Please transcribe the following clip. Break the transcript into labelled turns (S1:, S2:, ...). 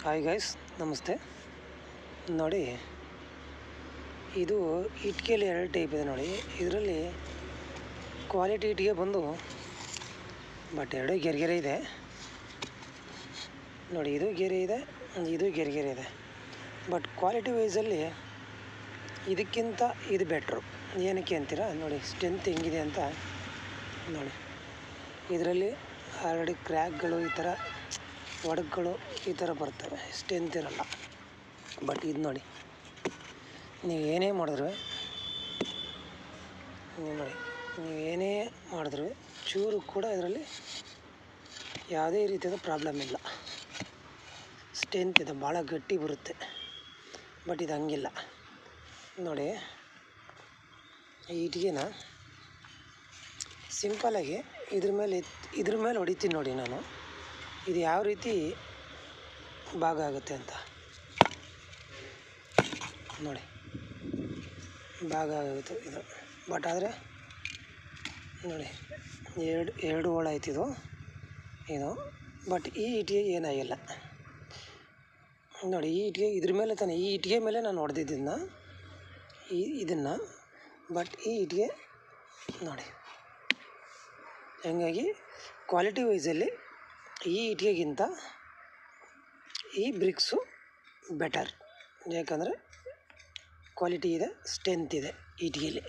S1: Hi guys, ನಮಸ್ತೆ. ನೋಡಿ, ಇದು ಇಟ್ಕೆಯಲ್ಲಿ ಎರಡು ಟೈಪ್ ಇದೆ ನೋಡಿ. ಇದರಲ್ಲಿ ಕ್ವಾಲಿಟಿ ಇಟ್ಟಿಗೆ ಬಂದು ಬಟ್ ಎರಡು ಗೆರೆ ಇದೆ ನೋಡಿ. ಇದು ಗೆರೆ ಇದೆ, ಇದು ಗೆರೆ ಇದೆ. ಬಟ್ ಕ್ವಾಲಿಟಿ ವೈಸಲ್ಲಿ ಇದಕ್ಕಿಂತ ಇದು ಬೆಟ್ರು. ಏನಕ್ಕೆ ಅಂತೀರಾ ನೋಡಿ, ಸ್ಟ್ರೆಂತ್ ಹೆಂಗಿದೆ ಅಂತ ನೋಡಿ. ಇದರಲ್ಲಿ ಆಲ್ರೆಡಿ ಕ್ರ್ಯಾಕ್ಗಳು, ಈ ಥರ ಒಡಕುಗಳು ಈ ಥರ ಬರ್ತವೆ, ಸ್ಟ್ರೆಂತ್ ಇರಲ್ಲ. ಬಟ್ ಇದು ನೋಡಿ, ನೀವು ಏನೇ ಮಾಡಿದ್ರು ಚೂರು ಕೂಡ ಇದರಲ್ಲಿ ಯಾವುದೇ ರೀತಿಯಾದ ಪ್ರಾಬ್ಲಮ್ ಇಲ್ಲ. ಸ್ಟ್ರೆಂತ್ ಇದೆ, ಭಾಳ ಗಟ್ಟಿ ಬರುತ್ತೆ. ಬಟ್ ಇದು ಹಂಗಿಲ್ಲ ನೋಡಿ. ಈ ಇಟ್ಗೆನ ಸಿಂಪಲಾಗಿ ಇದ್ರ ಮೇಲೆ ಹೊಡಿತೀನಿ ನೋಡಿ ನಾನು. ಇದು ಯಾವ ರೀತಿ ಭಾಗ ಆಗುತ್ತೆ ಅಂತ ನೋಡಿ. ಭಾಗ ಆಗುತ್ತೆ ಇದು. ಬಟ್ ಆದರೆ ನೋಡಿ, ಎರಡು ಹೋಳು ಆಯ್ತು ಇದು. ಬಟ್ ಈ ಇಟ್ಟಿಗೆ ಏನಾಗಿಲ್ಲ ನೋಡಿ. ಈ ಇಟ್ಟಿಗೆ ಇದ್ರ ಮೇಲೆ ತಾನೆ, ಈ ಇಟ್ಟಿಗೆ ಮೇಲೆ ನಾನು ಹೊಡೆದಿದ್ದನ್ನು ಇದನ್ನು. ಬಟ್ ಈ ಇಟ್ಟಿಗೆ ನೋಡಿ ಹಂಗಾಗಿ ಕ್ವಾಲಿಟಿ ವೈಸಲ್ಲಿ ಈ ಇಟ್ಟಿಗೆಗಿಂತ ಈ ಬ್ರಿಕ್ಸು ಬೆಟರ್. ಯಾಕಂದರೆ ಕ್ವಾಲಿಟಿ ಇದೆ, ಸ್ಟ್ರೆಂತ್ ಇದೆ ಇಟ್ಟಿಗೆಯಲ್ಲಿ.